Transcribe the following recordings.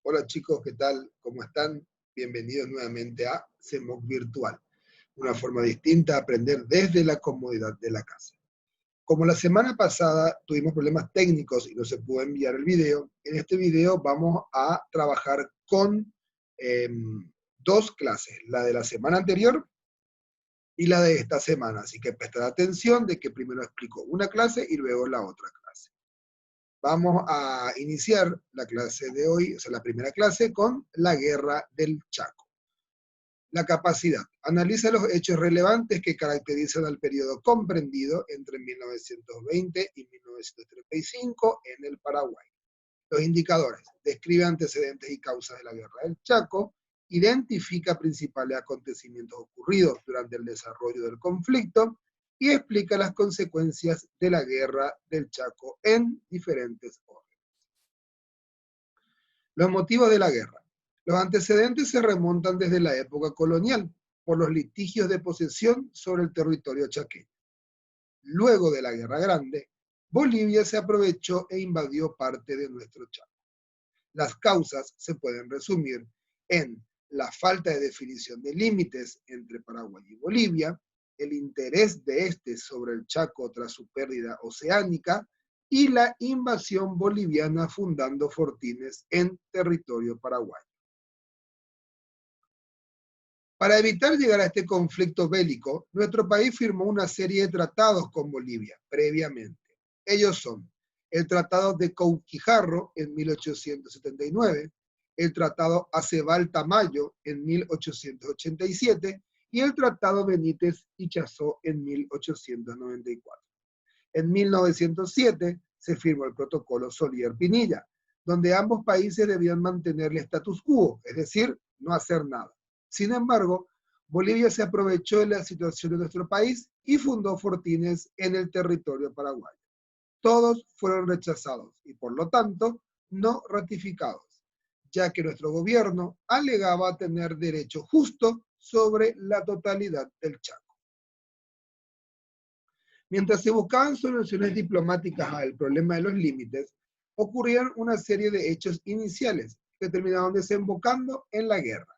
Hola chicos, ¿qué tal? ¿Cómo están? Bienvenidos nuevamente a CEMOC Virtual, una forma distinta de aprender desde la comodidad de la casa. Como la semana pasada tuvimos problemas técnicos y no se pudo enviar el video, en este video vamos a trabajar con dos clases, la de la semana anterior y la de esta semana. Así que prestar atención de que primero explico una clase y luego la otra clase. Vamos a iniciar la clase de hoy, o sea, la primera clase, con la Guerra del Chaco. La capacidad. Analiza los hechos relevantes que caracterizan al periodo comprendido entre 1920 y 1935 en el Paraguay. Los indicadores. Describe antecedentes y causas de la Guerra del Chaco. Identifica principales acontecimientos ocurridos durante el desarrollo del conflicto y explica las consecuencias de la Guerra del Chaco en diferentes órdenes. Los motivos de la guerra. Los antecedentes se remontan desde la época colonial, por los litigios de posesión sobre el territorio chaqueño. Luego de la Guerra Grande, Bolivia se aprovechó e invadió parte de nuestro Chaco. Las causas se pueden resumir en la falta de definición de límites entre Paraguay y Bolivia, el interés de este sobre el Chaco tras su pérdida oceánica y la invasión boliviana fundando fortines en territorio paraguayo. Para evitar llegar a este conflicto bélico, nuestro país firmó una serie de tratados con Bolivia previamente. Ellos son el Tratado de Cauquijarro en 1879, el Tratado Aceval-Tamayo en 1887 y el Tratado Benítez y Chazó en 1894. En 1907 se firmó el Protocolo Solier-Pinilla, donde ambos países debían mantener el status quo, es decir, no hacer nada. Sin embargo, Bolivia se aprovechó de la situación de nuestro país y fundó fortines en el territorio paraguayo. Todos fueron rechazados y, por lo tanto, no ratificados, ya que nuestro gobierno alegaba tener derecho justo sobre la totalidad del Chaco. Mientras se buscaban soluciones diplomáticas al problema de los límites, ocurrieron una serie de hechos iniciales que terminaron desembocando en la guerra.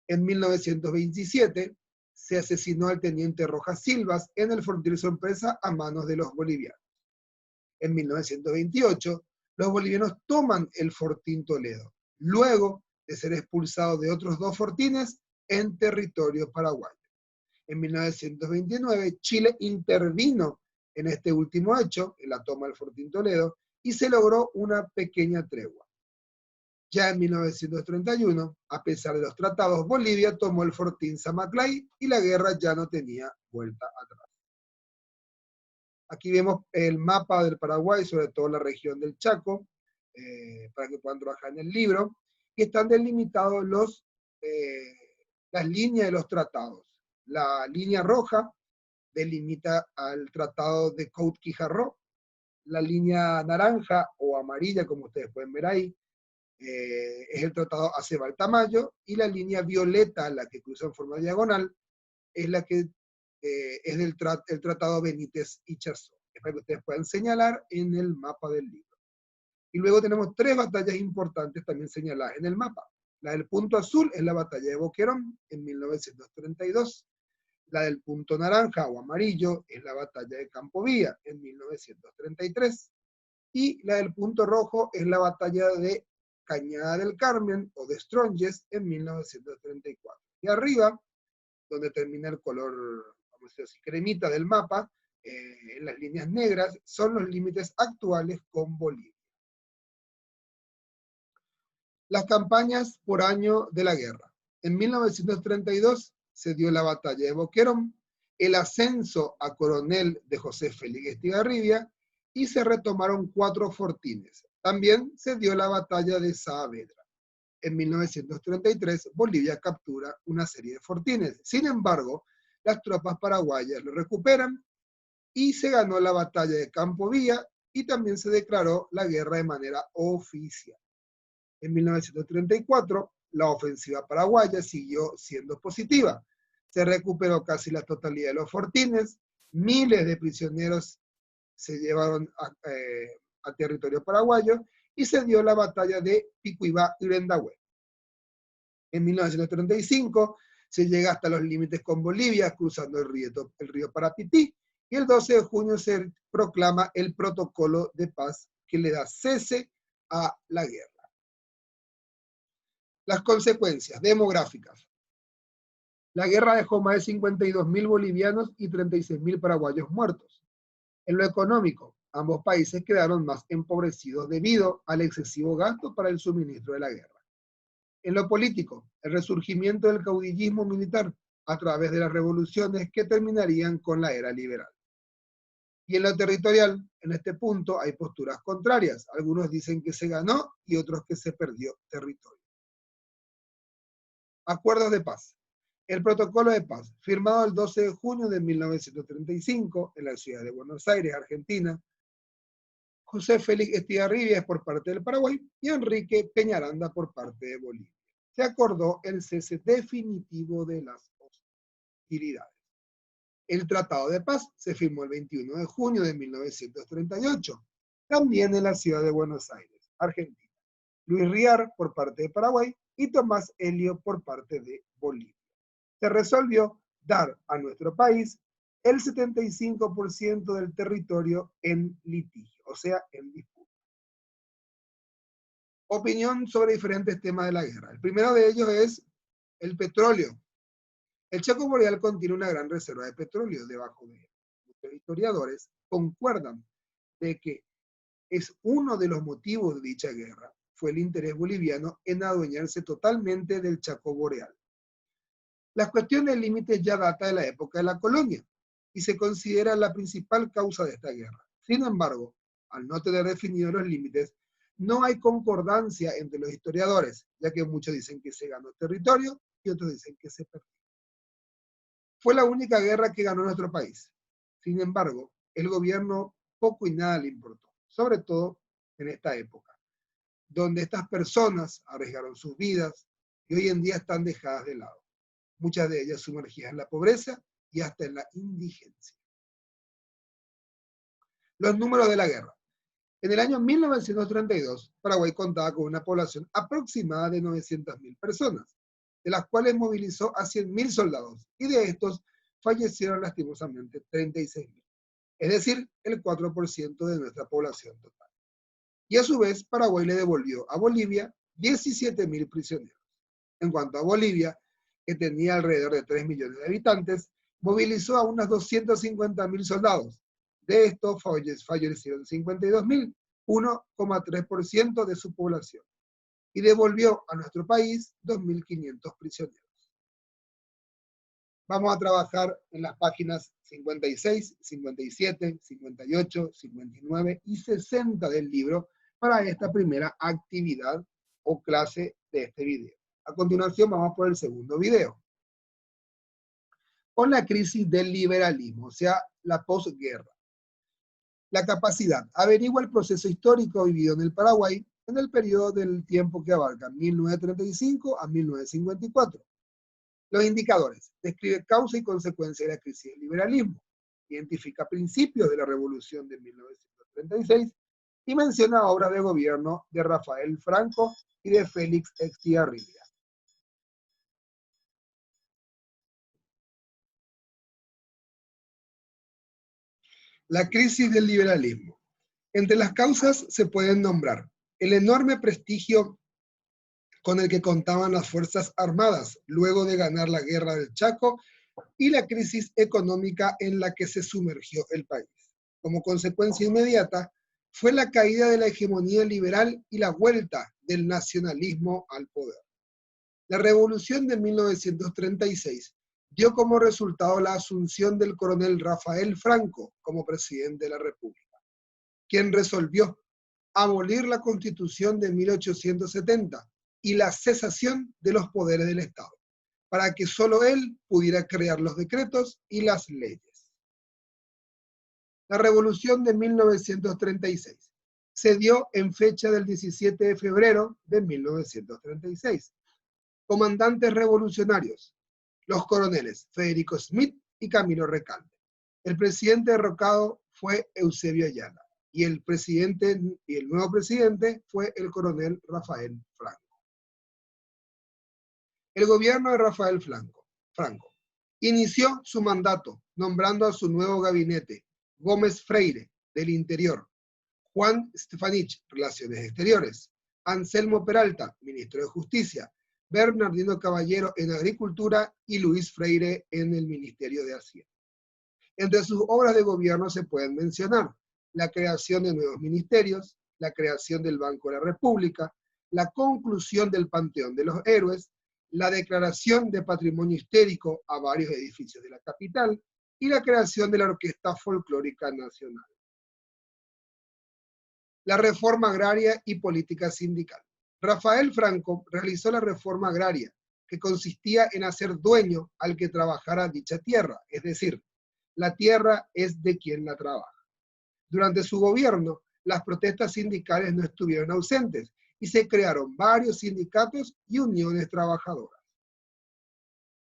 En 1927 se asesinó al teniente Rojas Silvas en el Fortín Sorpresa a manos de los bolivianos. En 1928, los bolivianos toman el Fortín Toledo, luego de ser expulsados de otros dos fortines en territorio paraguayo. En 1929, Chile intervino en este último hecho, en la toma del Fortín Toledo, y se logró una pequeña tregua. Ya en 1931, a pesar de los tratados, Bolivia tomó el Fortín Zamaclay y la guerra ya no tenía vuelta atrás. Aquí vemos el mapa del Paraguay, sobre todo la región del Chaco, para que puedan trabajar en el libro, y están delimitados las líneas de los tratados. La línea roja delimita al tratado de Cauquijarro, la línea naranja o amarilla, como ustedes pueden ver ahí, es el tratado Aceval-Tamayo, y la línea violeta, la que cruza en forma diagonal, es la que es el tratado Benítez y Chazó. Es para que ustedes puedan señalar en el mapa del libro. Y luego tenemos tres batallas importantes también señaladas en el mapa. La del punto azul es la batalla de Boquerón en 1932. La del punto naranja o amarillo es la batalla de Campo Villa en 1933. Y la del punto rojo es la batalla de Cañada del Carmen o de Stronges en 1934. Y arriba, donde termina el color, vamos a decir así, cremita del mapa, en las líneas negras, son los límites actuales con Bolivia. Las campañas por año de la guerra. En 1932 se dio la batalla de Boquerón, el ascenso a coronel de José Félix Estigarribia y se retomaron 4 fortines. También se dio la batalla de Saavedra. En 1933 Bolivia captura una serie de fortines. Sin embargo, las tropas paraguayas lo recuperan y se ganó la batalla de Campo Villa y también se declaró la guerra de manera oficial. En 1934, la ofensiva paraguaya siguió siendo positiva. Se recuperó casi la totalidad de los fortines, miles de prisioneros se llevaron a territorio paraguayo y se dio la batalla de Picuibá y Urendahue. En 1935 se llega hasta los límites con Bolivia, cruzando el río Parapití, y el 12 de junio se proclama el protocolo de paz que le da cese a la guerra. Las consecuencias demográficas. La guerra dejó más de 52.000 bolivianos y 36.000 paraguayos muertos. En lo económico, ambos países quedaron más empobrecidos debido al excesivo gasto para el suministro de la guerra. En lo político, el resurgimiento del caudillismo militar a través de las revoluciones que terminarían con la era liberal. Y en lo territorial, en este punto hay posturas contrarias. Algunos dicen que se ganó y otros que se perdió territorio. Acuerdos de paz. El protocolo de paz, firmado el 12 de junio de 1935 en la ciudad de Buenos Aires, Argentina, José Félix Estigarribia por parte del Paraguay y Enrique Peñaranda por parte de Bolivia. Se acordó el cese definitivo de las hostilidades. El Tratado de Paz se firmó el 21 de junio de 1938, también en la ciudad de Buenos Aires, Argentina. Luis Riar por parte de Paraguay y Tomás Helio por parte de Bolivia. Se resolvió dar a nuestro país el 75% del territorio en litigio, o sea, en disputa. Opinión sobre diferentes temas de la guerra. El primero de ellos es el petróleo. El Chaco Boreal contiene una gran reserva de petróleo debajo de él. Muchos historiadores concuerdan de que es uno de los motivos de dicha guerra fue el interés boliviano en adueñarse totalmente del Chaco Boreal. La cuestión del límite ya data de la época de la colonia y se considera la principal causa de esta guerra. Sin embargo, al no tener definidos los límites, no hay concordancia entre los historiadores, ya que muchos dicen que se ganó territorio y otros dicen que se perdió. Fue la única guerra que ganó nuestro país. Sin embargo, el gobierno poco y nada le importó, sobre todo en esta época, donde estas personas arriesgaron sus vidas y hoy en día están dejadas de lado. Muchas de ellas sumergidas en la pobreza y hasta en la indigencia. Los números de la guerra. En el año 1932, Paraguay contaba con una población aproximada de 900.000 personas, de las cuales movilizó a 100.000 soldados, y de estos fallecieron lastimosamente 36.000, es decir, el 4% de nuestra población total. Y a su vez, Paraguay le devolvió a Bolivia 17.000 prisioneros. En cuanto a Bolivia, que tenía alrededor de 3 millones de habitantes, movilizó a unos 250.000 soldados. De estos fallecieron 52.000, 1,3% de su población, y devolvió a nuestro país 2.500 prisioneros. Vamos a trabajar en las páginas 56, 57, 58, 59 y 60 del libro para esta primera actividad o clase de este video. A continuación vamos por el segundo video. Con la crisis del liberalismo, o sea, la posguerra. La capacidad. Averigua el proceso histórico vivido en el Paraguay en el periodo del tiempo que abarca 1935 a 1954. Los indicadores. Describe causa y consecuencia de la crisis del liberalismo. Identifica principios de la revolución de 1936 y menciona obras de gobierno de Rafael Franco y de Félix Estigarribia. La crisis del liberalismo. Entre las causas se pueden nombrar el enorme prestigio con el que contaban las Fuerzas Armadas luego de ganar la Guerra del Chaco y la crisis económica en la que se sumergió el país. Como consecuencia inmediata, fue la caída de la hegemonía liberal y la vuelta del nacionalismo al poder. La revolución de 1936 dio como resultado la asunción del coronel Rafael Franco como presidente de la República, quien resolvió abolir la Constitución de 1870 y la cesación de los poderes del Estado, para que solo él pudiera crear los decretos y las leyes. La revolución de 1936 se dio en fecha del 17 de febrero de 1936. Comandantes revolucionarios, los coroneles Federico Smith y Camilo Recalde. El presidente derrocado fue Eusebio Ayala. y el nuevo presidente fue el coronel Rafael Franco. El gobierno de Rafael Franco inició su mandato nombrando a su nuevo gabinete Gómez Freire, del Interior, Juan Stefanich, Relaciones Exteriores, Anselmo Peralta, ministro de Justicia, Bernardino Caballero en Agricultura y Luis Freire en el Ministerio de Hacienda. Entre sus obras de gobierno se pueden mencionar la creación de nuevos ministerios, la creación del Banco de la República, la conclusión del Panteón de los Héroes, la declaración de patrimonio histórico a varios edificios de la capital y la creación de la Orquesta Folclórica Nacional. La reforma agraria y política sindical. Rafael Franco realizó la reforma agraria, que consistía en hacer dueño al que trabajara dicha tierra, es decir, la tierra es de quien la trabaja. Durante su gobierno, las protestas sindicales no estuvieron ausentes y se crearon varios sindicatos y uniones trabajadoras.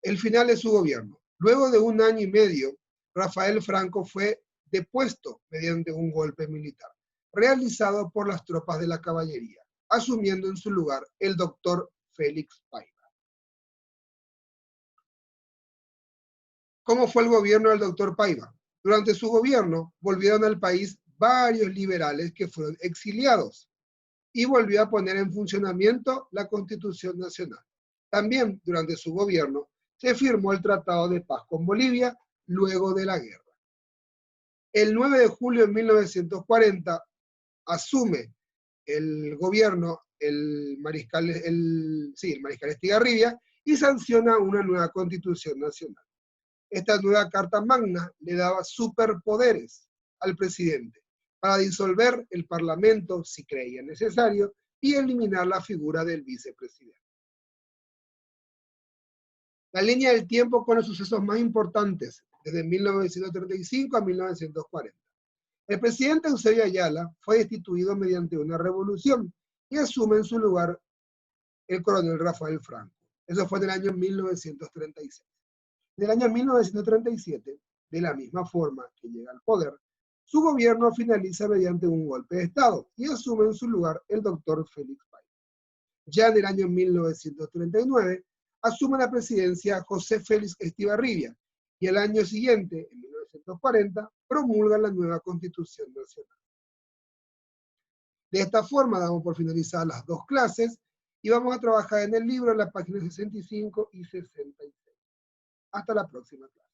El final de su gobierno. Luego de 1 año y medio, Rafael Franco fue depuesto mediante un golpe militar, realizado por las tropas de la caballería, asumiendo en su lugar el doctor Félix Paiva. ¿Cómo fue el gobierno del doctor Paiva? Durante su gobierno volvieron al país varios liberales que fueron exiliados y volvió a poner en funcionamiento la Constitución Nacional. También durante su gobierno se firmó el Tratado de Paz con Bolivia luego de la guerra. El 9 de julio de 1940 asume el gobierno el mariscal Estigarribia y sanciona una nueva Constitución Nacional. Esta nueva Carta Magna le daba superpoderes al presidente para disolver el Parlamento si creía necesario y eliminar la figura del vicepresidente. La línea del tiempo con los sucesos más importantes desde 1935 a 1940. El presidente Eusebio Ayala fue destituido mediante una revolución y asume en su lugar el coronel Rafael Franco. Eso fue en el año 1936. En el año 1937, de la misma forma que llega al poder, su gobierno finaliza mediante un golpe de Estado y asume en su lugar el doctor Félix Paiva. Ya en el año 1939, asume la presidencia José Félix Estigarribia y el año siguiente, en 1940, promulga la nueva Constitución Nacional. De esta forma damos por finalizadas las dos clases y vamos a trabajar en el libro en las páginas 65 y 66. Hasta la próxima clase.